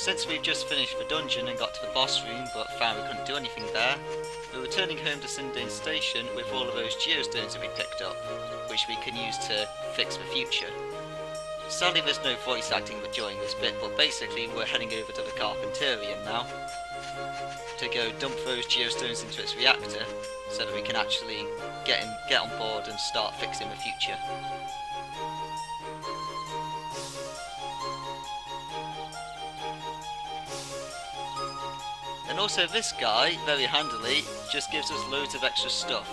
since we've just finished the dungeon and got to the boss room but found we couldn't do anything there, we're returning home to Sindane Station with all of those geostones that we picked up, which we can use to fix the future. Sadly there's no voice acting during this bit, but basically we're heading over to the Carpenterium now to go dump those geostones into its reactor so that we can actually get on board and start fixing the future. And also this guy, very handily, just gives us loads of extra stuff.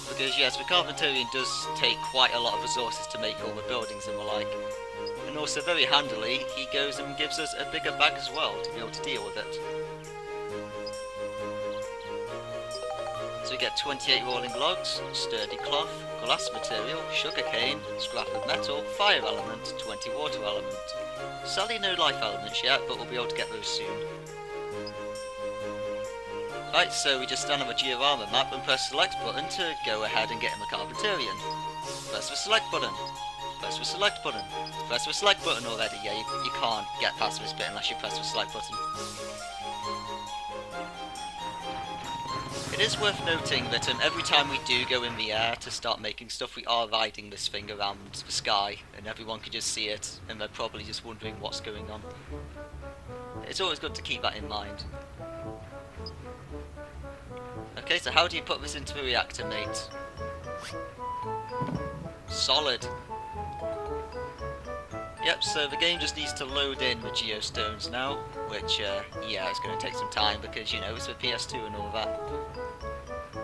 Because yes, the Carpenterium does take quite a lot of resources to make all the buildings and the like. And also very handily, he goes and gives us a bigger bag as well to be able to deal with it. So we get 28 rolling logs, sturdy cloth, glass material, sugarcane, scrap of metal, fire element, 20 water element. Sadly no life elements yet, but we'll be able to get those soon. Right, so we just stand on the diorama map and press the select button to go ahead and get in the Carpenterium. Press the select button. Press the select button. Press the select button already. Yeah, you can't get past this bit unless you press the select button. It is worth noting that every time we do go in the air to start making stuff, we are riding this thing around the sky, and everyone can just see it, and they're probably just wondering what's going on. It's always good to keep that in mind. Okay, so how do you put this into the reactor, mate? Solid. Yep, so the game just needs to load in the geostones now, which, yeah, it's going to take some time because, you know, it's the PS2 and all that.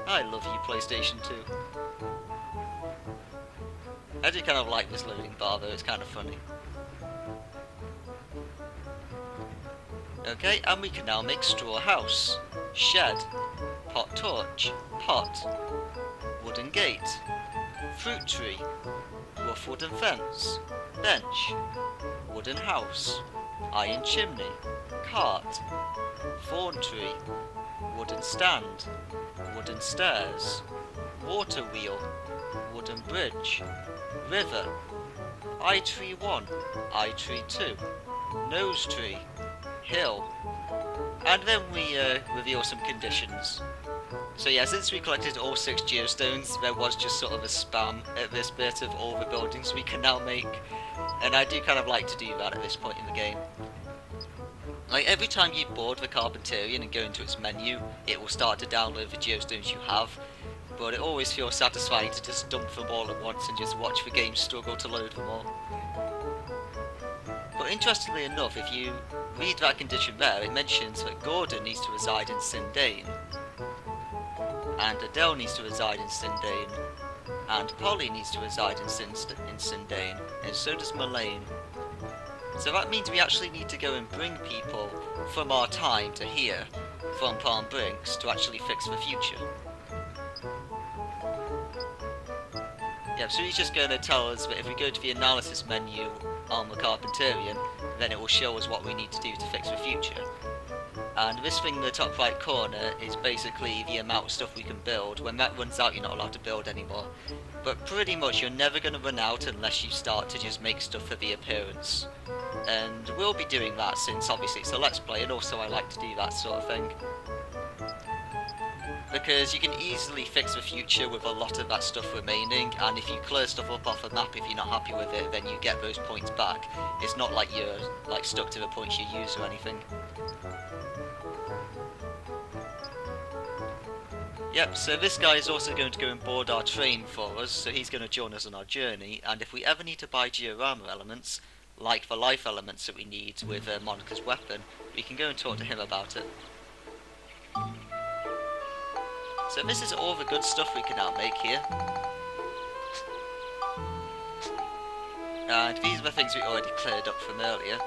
I love you, PlayStation 2. I do kind of like this loading bar though, it's kind of funny. Okay, and we can now make straw house, shed, pot torch, pot, wooden gate, fruit tree, rough wooden fence, bench, wooden house, iron chimney, cart, thorn tree, wooden stand, wooden stairs, water wheel, wooden bridge, river, eye tree 1, eye tree 2, nose tree, hill, and then we reveal some conditions. So yeah, since we collected all 6 geostones, there was just sort of a spam at this bit of all the buildings we can now make, and I do kind of like to do that at this point in the game. Like every time you board the Carpenterium and go into its menu, it will start to download the geostones you have, but it always feels satisfying to just dump them all at once and just watch the game struggle to load them all. But interestingly enough, if you read that condition there, it mentions that Gordon needs to reside in Sindane, and Adele needs to reside in Sindane, and Polly needs to reside in Sindane, and so does Mullane. So that means we actually need to go and bring people from our time to here, from Palm Brinks, to actually fix the future. Yeah, so he's just going to tell us that if we go to the analysis menu on the Carpenterium, then it will show us what we need to do to fix the future. And this thing in the top right corner is basically the amount of stuff we can build. When that runs out, you're not allowed to build anymore. But pretty much you're never going to run out unless you start to just make stuff for the appearance. And we'll be doing that since obviously it's a Let's Play, and also I like to do that sort of thing. Because you can easily fix the future with a lot of that stuff remaining, and if you clear stuff up off a map if you're not happy with it, then you get those points back. It's not like you're like stuck to the points you use or anything. Yep, so this guy is also going to go and board our train for us, so he's going to join us on our journey, and if we ever need to buy diorama elements, like the life elements that we need with Monica's weapon, we can go and talk to him about it. So this is all the good stuff we can now make here. And these are the things we already cleared up from earlier.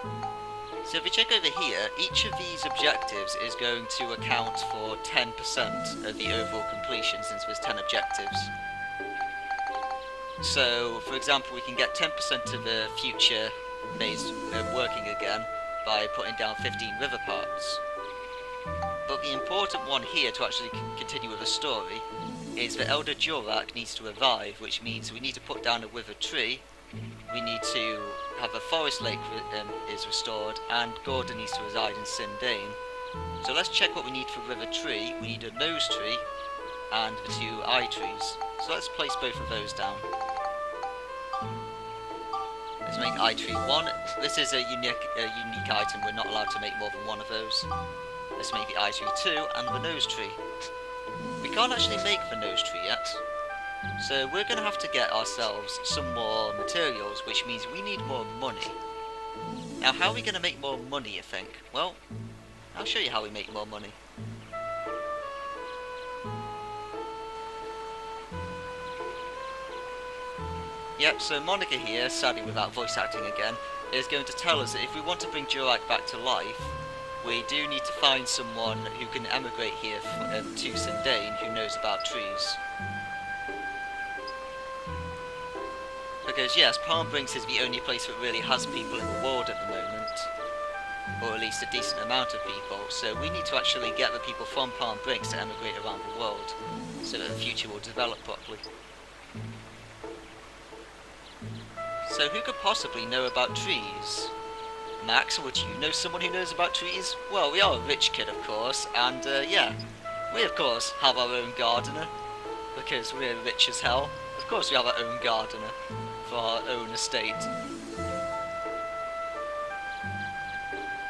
So if we check over here, each of these objectives is going to account for 10% of the overall completion, since there's 10 objectives. So, for example, we can get 10% of the future maze working again by putting down 15 river parts. But the important one here to actually continue with the story is that Elder Jorak needs to revive, which means we need to put down a withered tree, we need to have a forest lake is restored, and Gordon needs to reside in Sindane. So let's check what we need for River Tree. We need a nose tree and the 2 eye trees. So let's place both of those down. Let's make eye tree 1. This is a unique item. We're not allowed to make more than one of those. Let's make the eye tree 2 and the nose tree. We can't actually make the nose tree yet, so we're going to have to get ourselves some more materials, which means we need more money. Now, how are we going to make more money, you think? Well, I'll show you how we make more money. Yep, so Monica here, sadly without voice acting again, is going to tell us that if we want to bring Durak back to life, we do need to find someone who can emigrate here to Sindane who knows about trees. Because yes, Palm Brinks is the only place that really has people in the world at the moment, or at least a decent amount of people, so we need to actually get the people from Palm Brinks to emigrate around the world, so that the future will develop properly. So who could possibly know about trees? Max, would you know someone who knows about trees? Well, we are a rich kid, of course, and yeah, we of course have our own gardener, because we're rich as hell. Of course we have our own gardener for our own estate.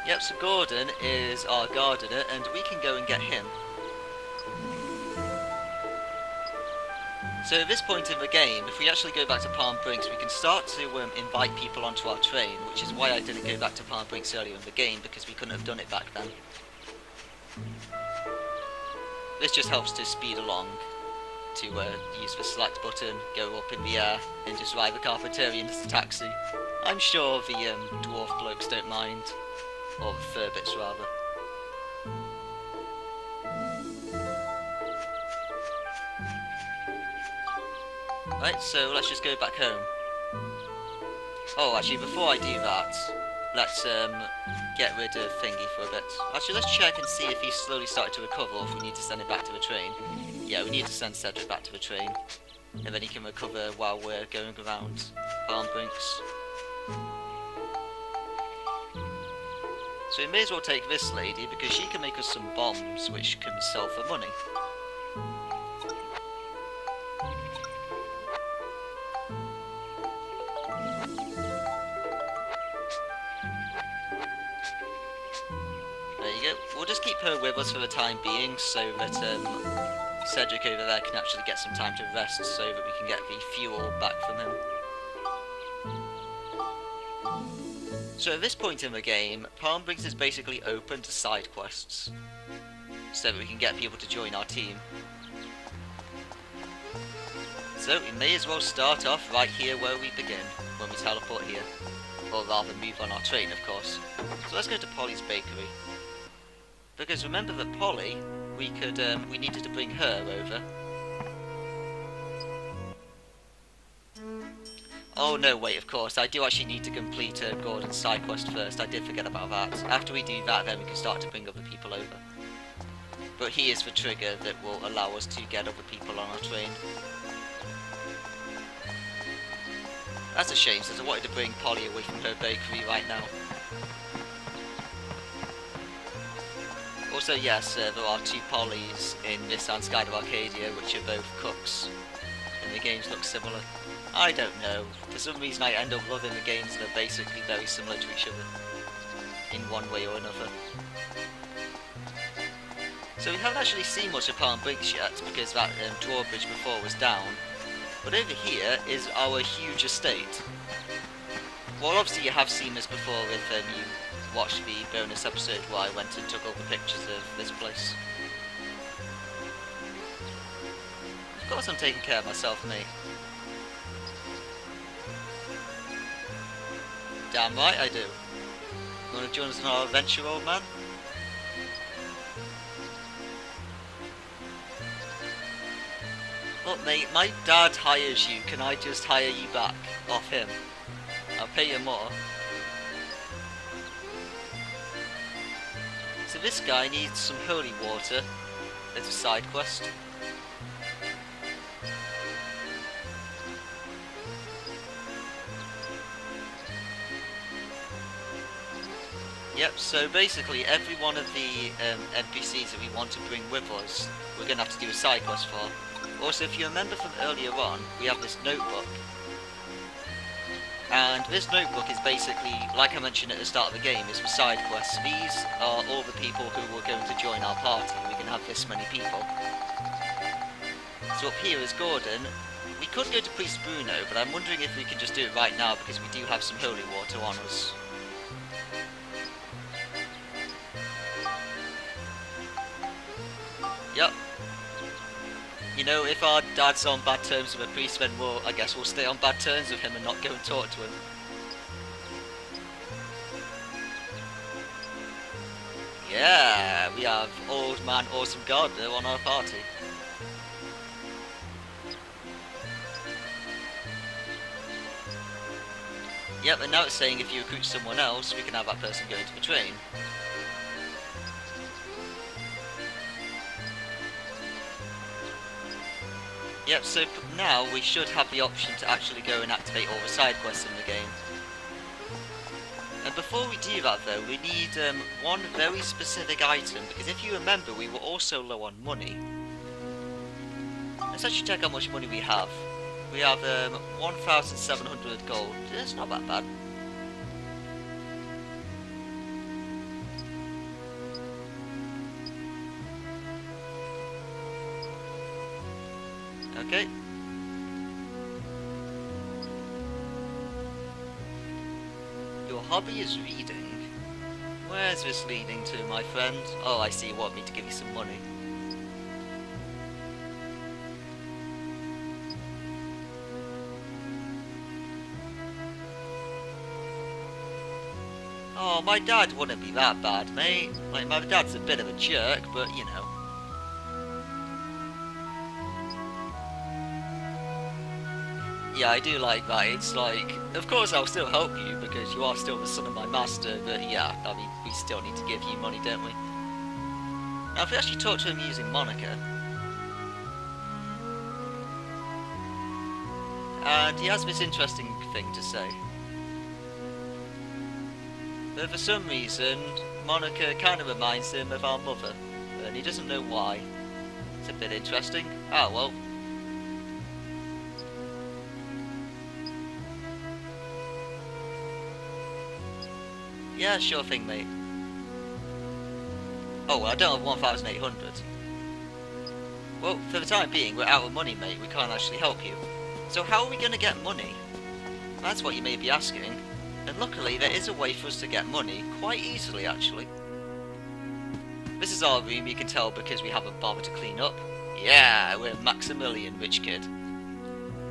Yep, so Gordon is our gardener, and we can go and get him. So at this point in the game, if we actually go back to Palm Brinks, we can start to invite people onto our train, which is why I didn't go back to Palm Brinks earlier in the game, because we couldn't have done it back then. This just helps to speed along, to use the select button, go up in the air, and just ride the Carpentarian as a taxi. I'm sure the dwarf blokes don't mind, or the Furbits rather. Right, so let's just go back home. Oh, actually, before I do that, let's get rid of Thingy for a bit. Actually, let's check and see if he's slowly started to recover, or if we need to send him back to the train. Yeah, we need to send Cedric back to the train, and then he can recover while we're going around Palm Brinks. So we may as well take this lady, because she can make us some bombs, which can sell for money. We'll just keep her with us for the time being, so that Cedric over there can actually get some time to rest, so that we can get the fuel back from him. So at this point in the game, Palm Brinks is basically open to side quests, so that we can get people to join our team. So we may as well start off right here where we begin, when we teleport here. Or rather move on our train, of course. So let's go to Polly's Bakery. Because remember that Polly, we needed to bring her over. Oh no, wait, of course, I do actually need to complete Gordon's side quest first. I did forget about that. After we do that, then we can start to bring other people over. But he is the trigger that will allow us to get other people on our train. That's a shame, since I wanted to bring Polly away from her bakery right now. Also, yes, there are 2 Pollys in this and Skydive Arcadia, which are both cooks, and the games look similar. I don't know, for some reason I end up loving the games that are basically very similar to each other, in one way or another. So we haven't actually seen much of Palm Brinks yet, because that drawbridge before was down, but over here is our huge estate. Well, obviously you have seen this before if you watched the bonus episode where I went and took all the pictures of this place. Of course I'm taking care of myself, mate. Damn right I do. You wanna join us on our adventure, old man? Look mate, my dad hires you, can I just hire you back off him? I'll pay you more. So this guy needs some holy water. There's a side quest. Yep, so basically every one of the NPCs that we want to bring with us, we're going to have to do a side quest for. Also, if you remember from earlier on, we have this notebook. And this notebook is basically, like I mentioned at the start of the game, is for side quests. These are all the people who are going to join our party. We can have this many people. So up here is Gordon. We could go to Priest Bruno, but I'm wondering if we can just do it right now because we do have some holy water on us. Yep. You know, if our dad's on bad terms with a priest, then I guess we'll stay on bad terms with him and not go and talk to him. Yeah, we have Old Man Awesome Gardener on our party. Yep, and now it's saying if you recruit someone else, we can have that person go into the train. Yep, so now we should have the option to actually go and activate all the side quests in the game. And before we do that though, we need one very specific item, because if you remember we were also low on money. Let's actually check how much money we have. We have 1,700 gold. It's not that bad. Okay. Your hobby is reading. Where's this leading to, my friend? Oh, I see, you want me to give you some money. Oh, my dad wouldn't be that bad, mate. Like, my dad's a bit of a jerk, but, you know. Yeah, I do like that. It's like, of course I'll still help you, because you are still the son of my master, but yeah, I mean, we still need to give you money, don't we? Now, if we actually talk to him using Monica... And he has this interesting thing to say. But for some reason, Monica kind of reminds him of our mother, and he doesn't know why. It's a bit interesting. Ah, well. Yeah, sure thing, mate. Oh, well, I don't have 1,800. Well, for the time being, we're out of money, mate. We can't actually help you. So how are we going to get money? That's what you may be asking. And luckily, there is a way for us to get money, quite easily actually. This is our room, you can tell, because we haven't bothered to clean up. Yeah, we're Maximilian, rich kid.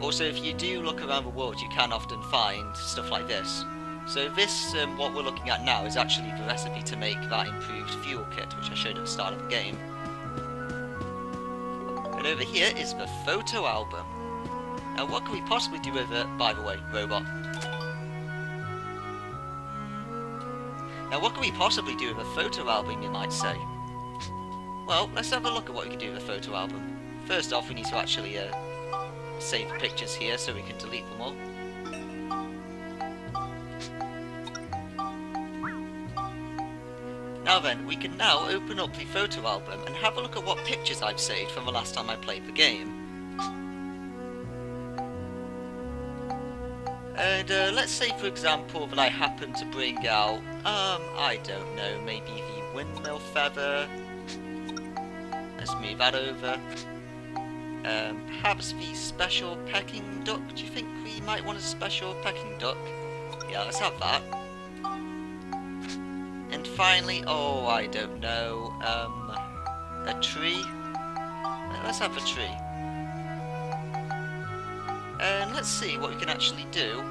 Also, if you do look around the world, you can often find stuff like this. So this, what we're looking at now, is actually the recipe to make that improved fuel kit, which I showed at the start of the game. And over here is the photo album. Now what can we possibly do with it, by the way, robot? Now what can we possibly do with a photo album, you might say? Well, let's have a look at what we can do with a photo album. First off, we need to actually save the pictures here so we can delete them all. Now then, we can now open up the photo album and have a look at what pictures I've saved from the last time I played the game. And let's say, for example, that I happen to bring out, I don't know, maybe the windmill feather. Let's move that over. Perhaps the special pecking duck. Do you think we might want a special pecking duck? Yeah, let's have that. And finally, oh, I don't know, a tree. Let's have a tree. And let's see what we can actually do.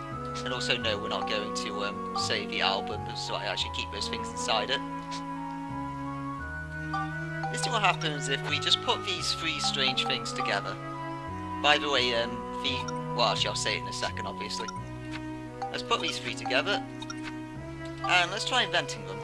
And also, no, we're not going to save the album, so I actually keep those things inside it. Let's see what happens if we just put these three strange things together. By the way, well, actually I'll say it in a second, obviously. Let's put these three together. And let's try inventing them.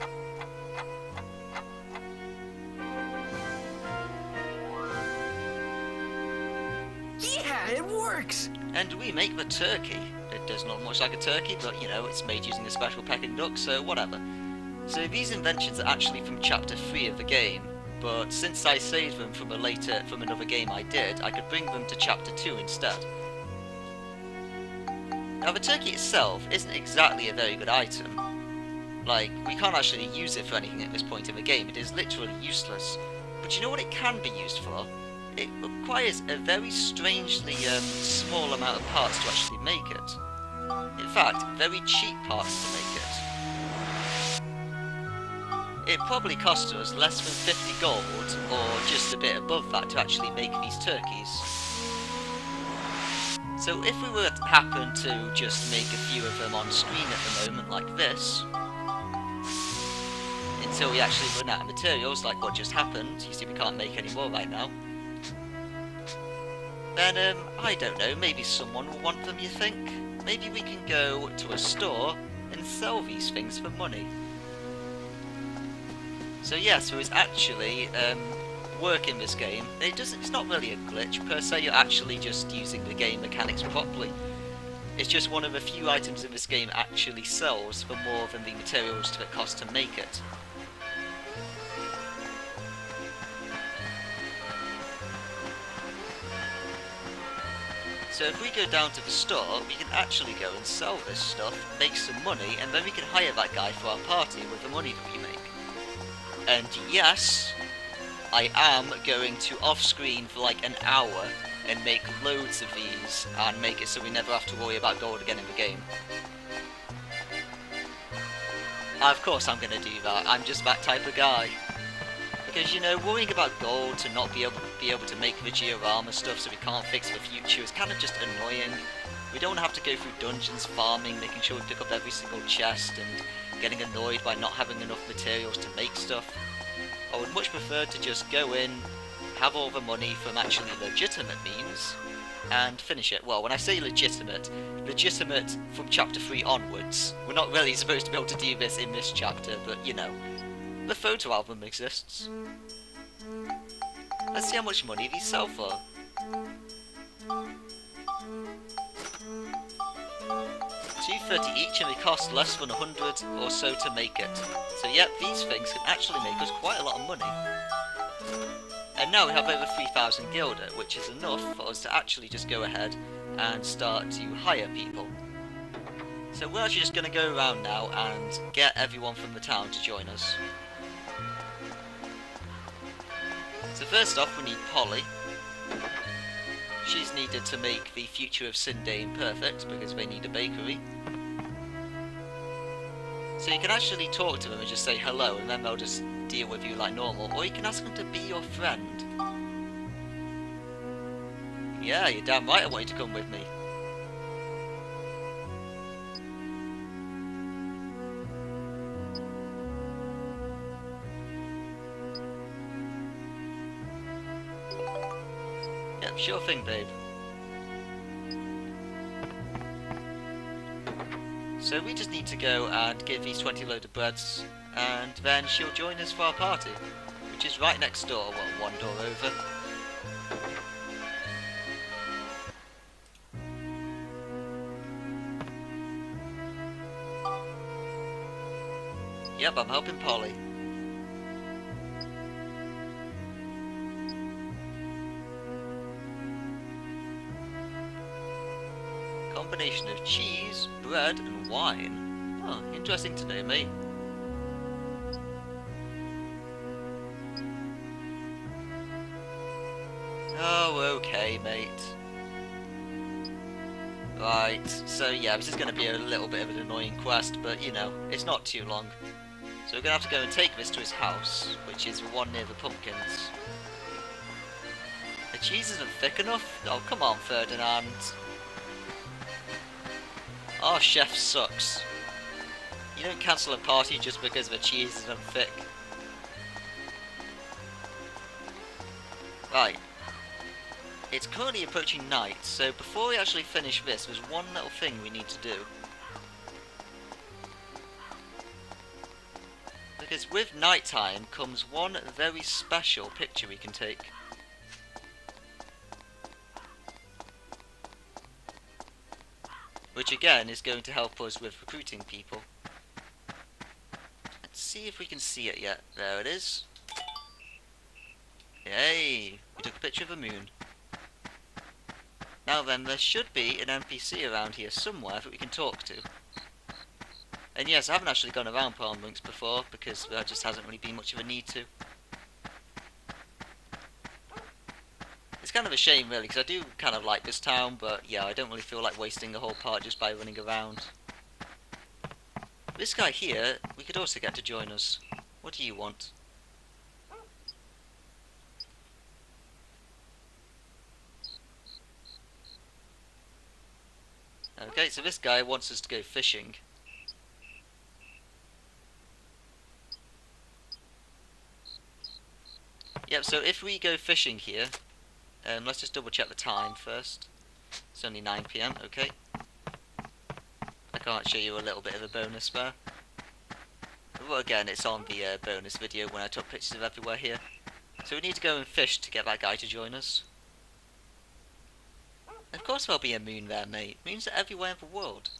Yeah, it works! And we make the turkey. It does not look much like a turkey, but you know, it's made using a special pecking duck, so whatever. So these inventions are actually from chapter 3 of the game, but since I saved them from another game I did, I could bring them to chapter 2 instead. Now the turkey itself isn't exactly a very good item. Like, we can't actually use it for anything at this point in the game, it is literally useless. But you know what it can be used for? It requires a very strangely small amount of parts to actually make it. In fact, very cheap parts to make it. It probably cost us less than 50 gold, or just a bit above that, to actually make these turkeys. So if we were to happen to just make a few of them on screen at the moment, like this, until we actually run out of materials, like what just happened, you see we can't make any more right now, then, I don't know, maybe someone will want them, you think? Maybe we can go to a store and sell these things for money. So yes, there is actually work in this game. It's not really a glitch per se, you're actually just using the game mechanics properly. It's just one of the few items in this game actually sells for more than the materials that it costs to make it. So if we go down to the store, we can actually go and sell this stuff, make some money, and then we can hire that guy for our party with the money that we make. And yes, I am going to off-screen for like an hour and make loads of these and make it so we never have to worry about gold again in the game. Of course I'm going to do that, I'm just that type of guy. Because, you know, worrying about gold to not be able to make the diorama stuff so we can't fix the future is kind of just annoying. We don't have to go through dungeons, farming, making sure we pick up every single chest, and getting annoyed by not having enough materials to make stuff. I would much prefer to just go in, have all the money from actually legitimate means, and finish it. Well, when I say legitimate from chapter 3 onwards. We're not really supposed to be able to do this in this chapter, but you know. The photo album exists. Let's see how much money these sell for. $2.30 each, and they cost less than 100 or so to make it. So yep, these things can actually make us quite a lot of money. And now we have over 3,000 guilder, which is enough for us to actually just go ahead and start to hire people. So we're actually just going to go around now and get everyone from the town to join us. So first off, we need Polly. She's needed to make the future of Sindane perfect, because they need a bakery. So you can actually talk to them and just say hello, and then they'll just deal with you like normal. Or you can ask them to be your friend. Yeah, you're damn right I want you to come with me. Yep, sure thing, babe. So we just need to go and give these 20 load of breads, and then she'll join us for our party, which is right next door, well, one door over. Yep, I'm helping Polly. Combination of cheese, bread, and wine. Oh, interesting to know, mate. Oh, okay, mate. Right, so yeah, this is going to be a little bit of an annoying quest, but you know, it's not too long. So we're going to have to go and take this to his house, which is the one near the pumpkins. The cheese isn't thick enough? Oh, come on, Ferdinand. Our chef sucks. You don't cancel a party just because the cheese isn't thick. Right. It's currently approaching night, so before we actually finish this, there's one little thing we need to do. Because with nighttime comes one very special picture we can take. Which again is going to help us with recruiting people. Let's see if we can see it yet. There it is. Yay! We took a picture of a moon. Now then, there should be an NPC around here somewhere that we can talk to. And yes, I haven't actually gone around Palm Brinks before, because there just hasn't really been much of a need to. It's kind of a shame really, because I do kind of like this town, but yeah, I don't really feel like wasting the whole part just by running around. This guy here, we could also get to join us. What do you want? Okay, so this guy wants us to go fishing. Yep, so if we go fishing here, let's just double check the time first. It's only 9 PM, okay. I can't show you a little bit of a bonus there. Well, again, it's on the bonus video when I took pictures of everywhere here. So we need to go and fish to get that guy to join us. Of course there'll be a moon there, mate. Moons are everywhere in the world.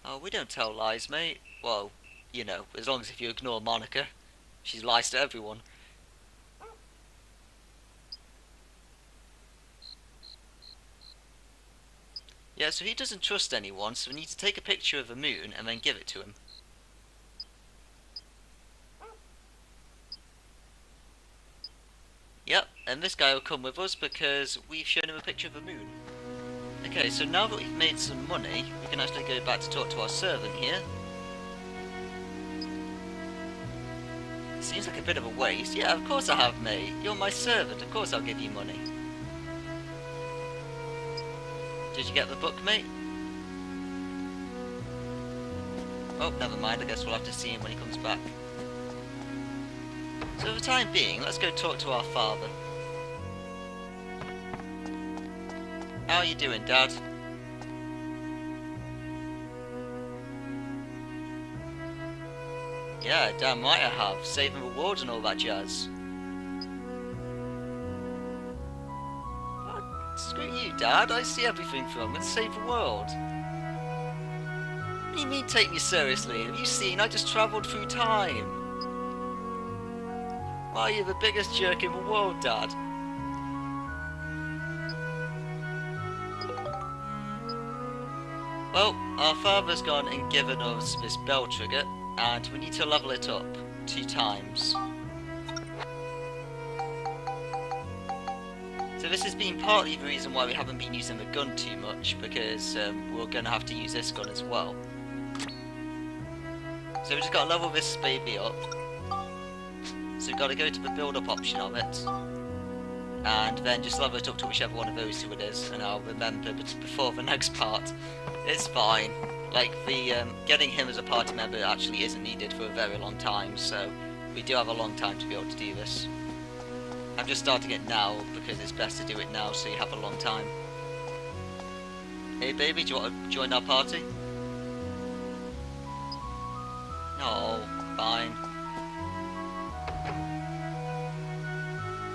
Oh, we don't tell lies, mate. Well, you know, as long as if you ignore Monica. She lies to everyone. Yeah, so he doesn't trust anyone, so we need to take a picture of the moon and then give it to him. Yep, and this guy will come with us because we've shown him a picture of the moon. Okay, so now that we've made some money, we can actually go back to talk to our servant here. Seems like a bit of a waste. Yeah, of course I have, mate. You're my servant, of course I'll give you money. Did you get the book, mate? Oh, never mind, I guess we'll have to see him when he comes back. So for the time being, let's go talk to our father. How are you doing, Dad? Yeah, damn right I have. Saving rewards and all that jazz. Oh, screw you, Dad. I see everything from it. Save the world. What do you mean take me seriously? Have you seen I just travelled through time? Why, you're the biggest jerk in the world, Dad. Well, our father's gone and given us this bell trigger, and we need to level it up 2 times. So this has been partly the reason why we haven't been using the gun too much, because we're going to have to use this gun as well. So we just got to level this baby up. So we've got to go to the build up option of it, and then just level it up to whichever one of those 2 it is, and I'll remember before the next part. It's fine. Like, the getting him as a party member actually isn't needed for a very long time, so we do have a long time to be able to do this. I'm just starting it now because it's best to do it now so you have a long time. Hey baby, do you want to join our party? No, fine.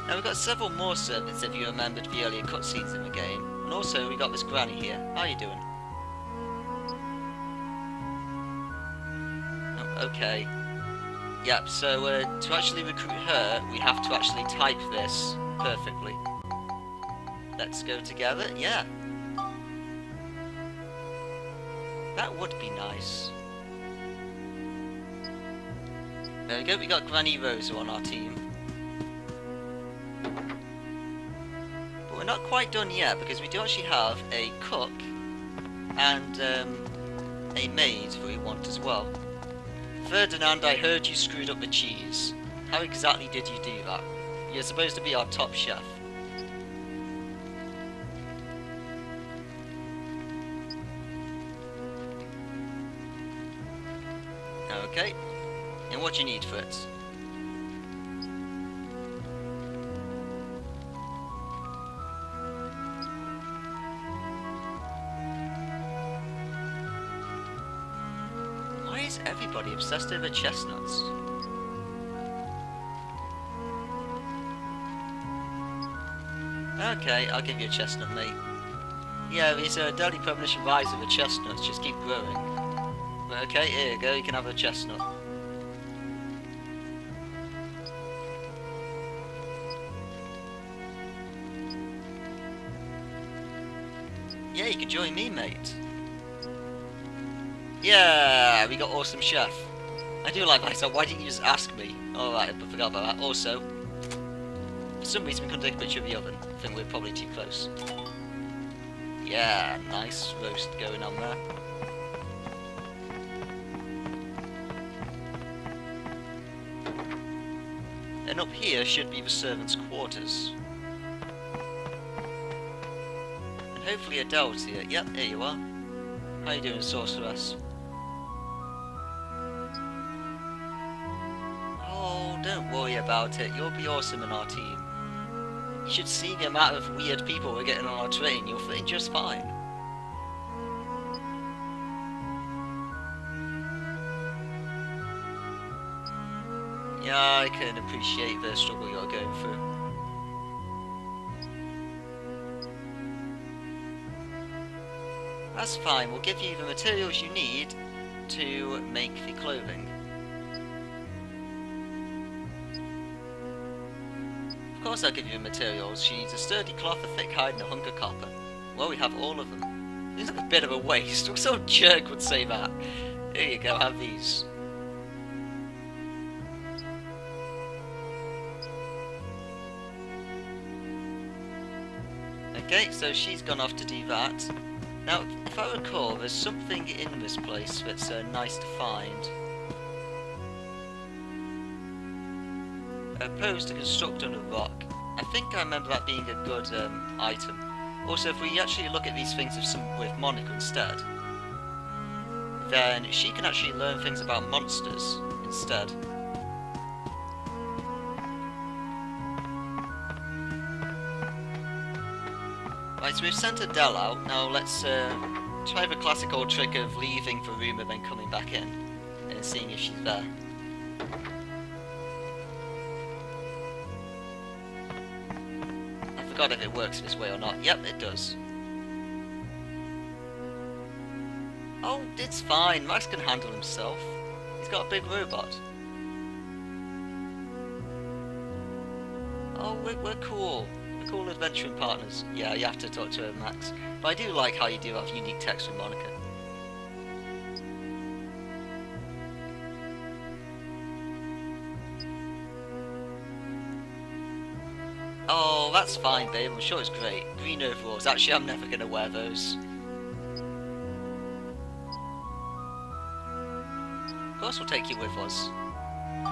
Now we've got several more servants if you remembered the earlier cutscenes in the game, and also we got this granny here. How are you doing? Oh, okay. Yep, so to actually recruit her, we have to actually type this perfectly. Let's go together, yeah. That would be nice. There we go, we got Granny Rosa on our team. But we're not quite done yet, because we do actually have a cook and a maid that we want as well. Ferdinand, I heard you screwed up the cheese. How exactly did you do that? You're supposed to be our top chef. Okay. And what do you need for it? Why is everybody obsessed over chestnuts? Okay, I'll give you a chestnut, mate. Yeah, these daily premonition rise of the chestnuts just keep growing. But okay, here you go, you can have a chestnut. Yeah, you can join me, mate. Yeah, we got awesome chef. I do like myself. Why didn't you just ask me? Alright, I forgot about that. Also, for some reason we couldn't take a picture of the oven. I think we're probably too close. Yeah, nice roast going on there. And up here should be the servants' quarters. And hopefully Adele's here. Yep, here you are. How you doing, sorceress? Oh, don't worry about it. You'll be awesome in our team. You should see the amount of weird people we're getting on our train. You'll fit in just fine. Yeah, I can appreciate the struggle you're going through. That's fine. We'll give you the materials you need to make the clothing. Of course I'll give you the materials. She needs a sturdy cloth, a thick hide, and a hunk of copper. Well, we have all of them. Seems like a bit of a waste. What sort of jerk would say that? Here you go, have these. Okay, so she's gone off to do that. Now, if I recall, there's something in this place that's nice to find. A pose to construct on a rock. I think I remember that being a good item. Also, if we actually look at these things with Monica instead, then she can actually learn things about monsters instead. Right, so we've sent Adele out. Now let's try the classic old trick of leaving the room and then coming back in and seeing if she's there. I forgot if it works this way or not. Yep, it does. Oh, it's fine. Max can handle himself. He's got a big robot. Oh, we're cool. We're cool adventuring partners. Yeah, you have to talk to her, Max. But I do like how you do have unique text with Monica. Oh, that's fine, babe. I'm sure it's great. Green overalls. Actually, I'm never going to wear those. Of course we'll take you with us.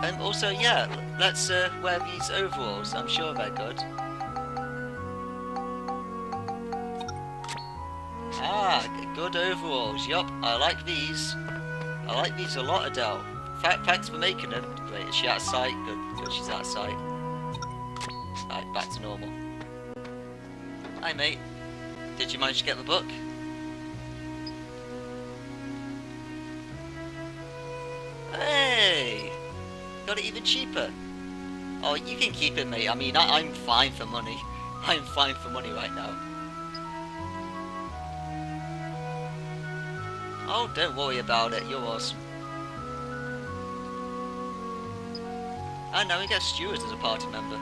And also, yeah, let's wear these overalls. I'm sure they're good. Ah, good overalls. Yup, I like these. I like these a lot, Adele. Thanks for making them. Great, is she out of sight? Good, she's out of sight. Right, back to normal. Hi, mate. Did you manage to get the book? Hey! Got it even cheaper. Oh, you can keep it, mate. I mean, I'm fine for money. I'm fine for money right now. Oh, don't worry about it. You're awesome. And now we get Stuart as a party member.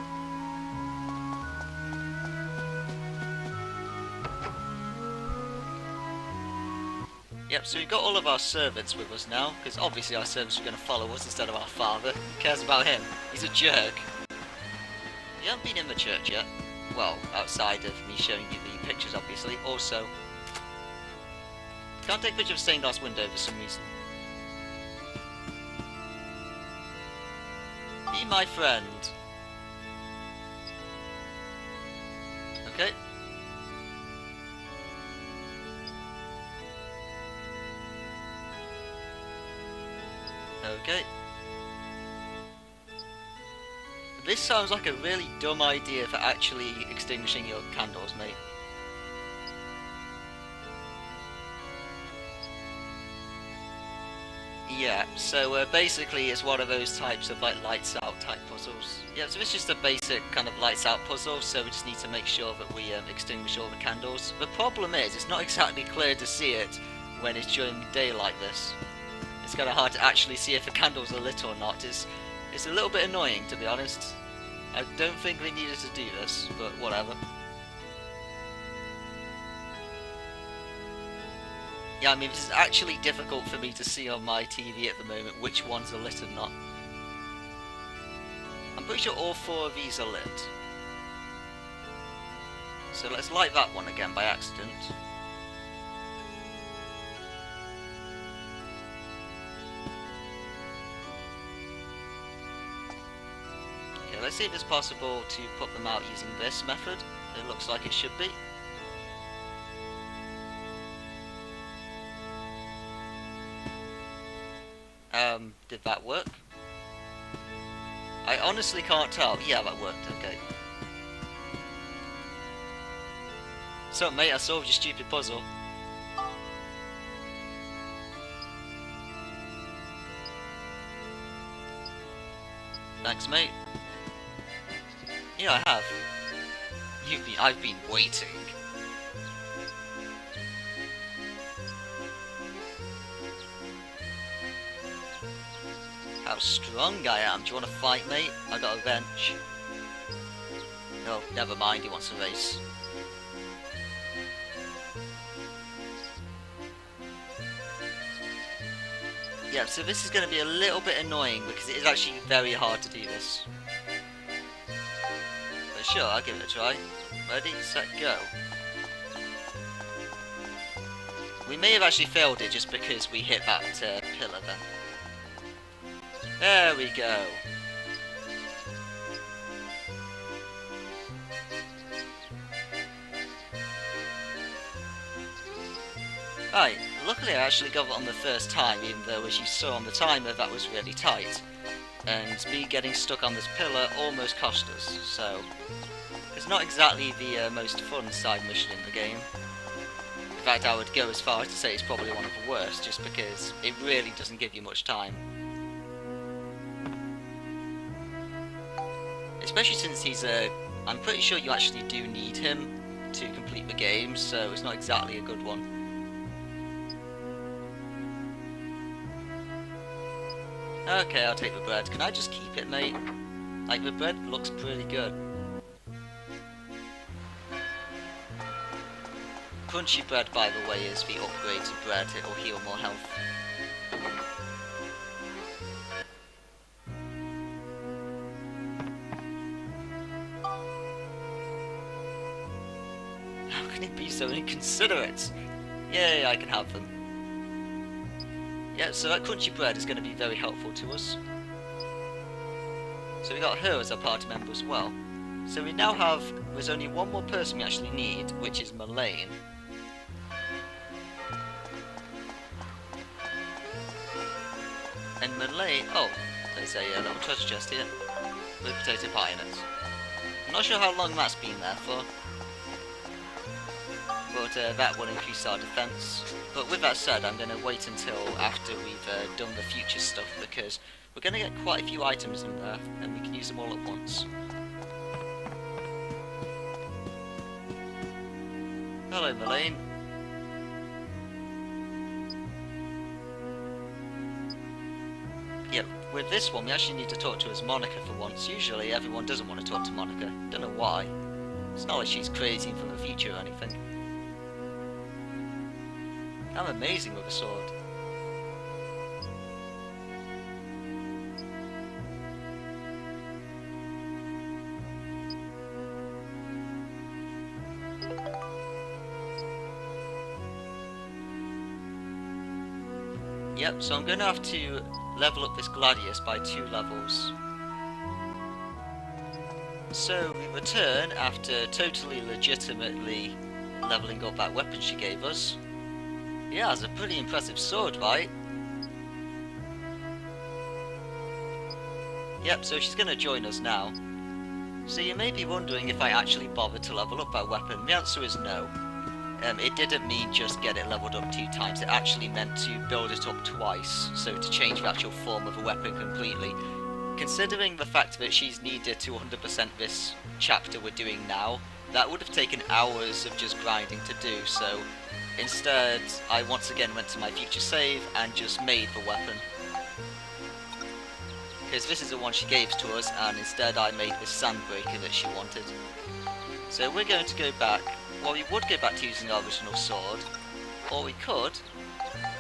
Yep, so we've got all of our servants with us now, because obviously our servants are going to follow us instead of our father. Who cares about him? He's a jerk. You haven't been in the church yet. Well, outside of me showing you the pictures, obviously. Also, can't take a picture of stained glass window for some reason. Be my friend. Okay. Okay. This sounds like a really dumb idea for actually extinguishing your candles, mate. Yeah, so basically it's one of those types of like lights out type puzzles. Yeah, so it's just a basic kind of lights out puzzle, so we just need to make sure that we extinguish all the candles. The problem is, it's not exactly clear to see it when it's during the day like this. it's kind of hard to actually see if the candles are lit or not. It's a little bit annoying, to be honest. I don't think we needed to do this, but whatever. Yeah, I mean, this is actually difficult for me to see on my TV at the moment which ones are lit and not. I'm pretty sure all 4 of these are lit. So let's light that one again by accident. Okay, let's see if it's possible to put them out using this method. It looks like it should be. Did that work? I honestly can't tell. Yeah, that worked, okay. So, mate, I solved your stupid puzzle. Thanks, mate. Yeah, I have. I've been waiting. How strong I am. Do you want to fight, mate? I got a bench. No, never mind, he wants a race. Yeah, so this is going to be a little bit annoying because it is actually very hard to do this. But sure, I'll give it a try. Ready, set, go. We may have actually failed it just because we hit that pillar then. There we go. Right, luckily I actually got it on the first time, even though as you saw on the timer that was really tight. And me getting stuck on this pillar almost cost us, so it's not exactly the most fun side mission in the game. In fact, I would go as far as to say it's probably one of the worst, just because it really doesn't give you much time. Especially since he's I'm pretty sure you actually do need him to complete the game, so it's not exactly a good one. Okay, I'll take the bread. Can I just keep it, mate? Like, the bread looks pretty good. Crunchy bread, by the way, is the upgrade to bread. It'll heal more health. How can he be so inconsiderate? Yay, I can have them. Yeah, so that crunchy bread is going to be very helpful to us. So we got her as our party member as well. So we now have, there's only one more person we actually need, which is Melaine. And Melaine, oh, there's a little treasure chest here, with potato pie in it. I'm not sure how long that's been there for. But that will increase our defense. But with that said, I'm going to wait until after we've done the future stuff, because we're going to get quite a few items in there, and we can use them all at once. Hello, Melaine. Yep, with this one we actually need to talk to as Monica for once. Usually everyone doesn't want to talk to Monica. Don't know why. It's not like she's crazy from the future or anything. I'm amazing with a sword. Yep, so I'm going to have to level up this Gladius by 2 levels. So we return after totally legitimately leveling up that weapon she gave us. Yeah, it's a pretty impressive sword, right? Yep, so she's going to join us now. So you may be wondering if I actually bothered to level up that weapon. The answer is no. It didn't mean just get it leveled up 2 times, it actually meant to build it up twice, so to change the actual form of a weapon completely. Considering the fact that she's needed to 100% this chapter we're doing now, that would have taken hours of just grinding to do, so instead I once again went to my future save and just made the weapon. Because this is the one she gave to us, and instead I made this sandbreaker that she wanted. So we're going to go back. Well, we would go back to using our original sword, or we could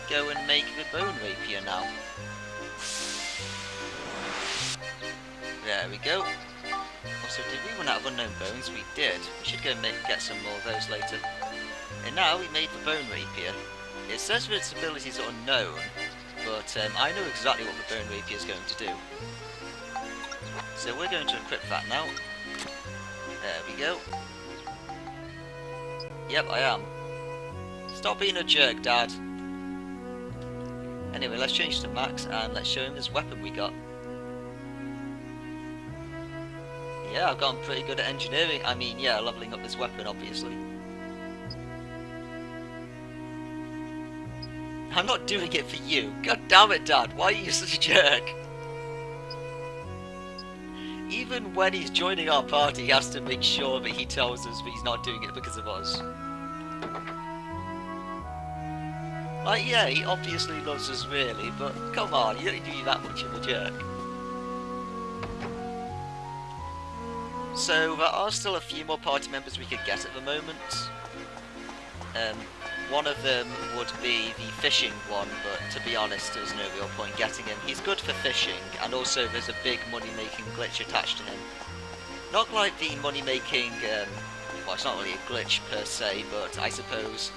go and make the bone rapier now. There we go. Also, did we run out of unknown bones? We did. We should go and get some more of those later. And now we made the bone rapier. It says that its abilities are unknown, but I know exactly what the bone rapier is going to do. So we're going to equip that now. There we go. Yep, I am. Stop being a jerk, Dad. Anyway, let's change to Max and let's show him this weapon we got. Yeah, I've gotten pretty good at engineering. I mean, yeah, leveling up this weapon, obviously. I'm not doing it for you. God damn it, Dad. Why are you such a jerk? Even when he's joining our party, he has to make sure that he tells us that he's not doing it because of us. Like, yeah, he obviously loves us really, but come on, you don't need to be that much of a jerk. So, there are still a few more party members we could get at the moment. One of them would be the fishing one, but to be honest, there's no real point getting him. He's good for fishing, and also there's a big money-making glitch attached to him. Not like the money-making, well, it's not really a glitch per se, but I suppose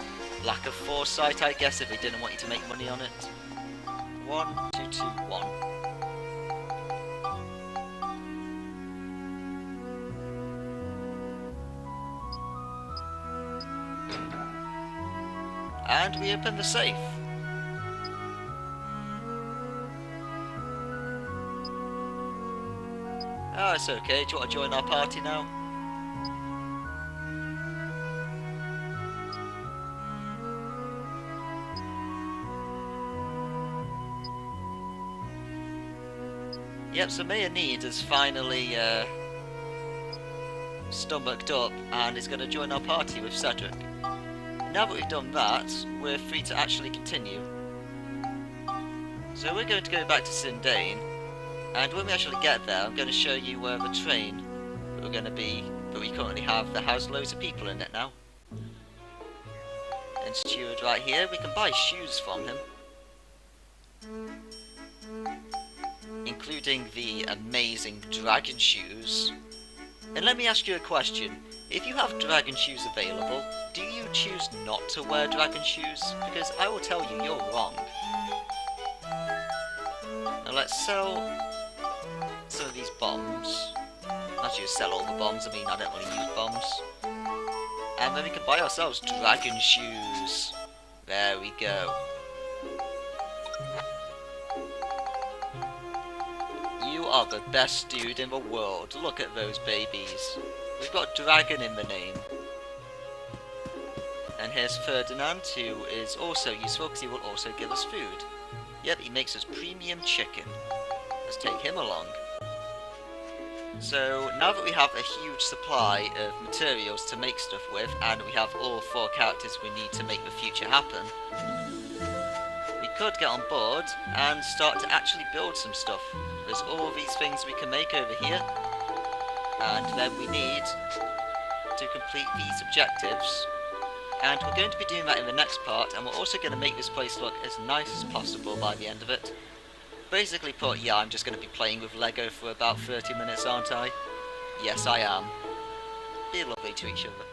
lack of foresight, I guess, if they didn't want you to make money on it. 1, 2, 2, 1. And we open the safe. Oh, it's okay. Do you want to join our party now? Yep, so Maya Need has finally stomached up and is going to join our party with Cedric. Now that we've done that, we're free to actually continue. So we're going to go back to Sindane, and when we actually get there, I'm going to show you where the train that we're going to be, that we currently have, that has loads of people in it now. And Steward right here, we can buy shoes from him. Including the amazing dragon shoes. And let me ask you a question. If you have dragon shoes available, do you choose not to wear dragon shoes? Because I will tell you, you're wrong. Now let's sell some of these bombs. Not you sell all the bombs, I mean I don't want to use bombs. And then we can buy ourselves dragon shoes. There we go. You are the best dude in the world. Look at those babies. We've got dragon in the name. And here's Ferdinand, who is also useful because he will also give us food. Yep, he makes us premium chicken. Let's take him along. So, now that we have a huge supply of materials to make stuff with, and we have all 4 characters we need to make the future happen, we could get on board and start to actually build some stuff. There's all these things we can make over here, and then we need to complete these objectives, and we're going to be doing that in the next part, and we're also going to make this place look as nice as possible by the end of it. Basically put, yeah, I'm just going to be playing with Lego for about 30 minutes, aren't I? Yes, I am. Be lovely to each other.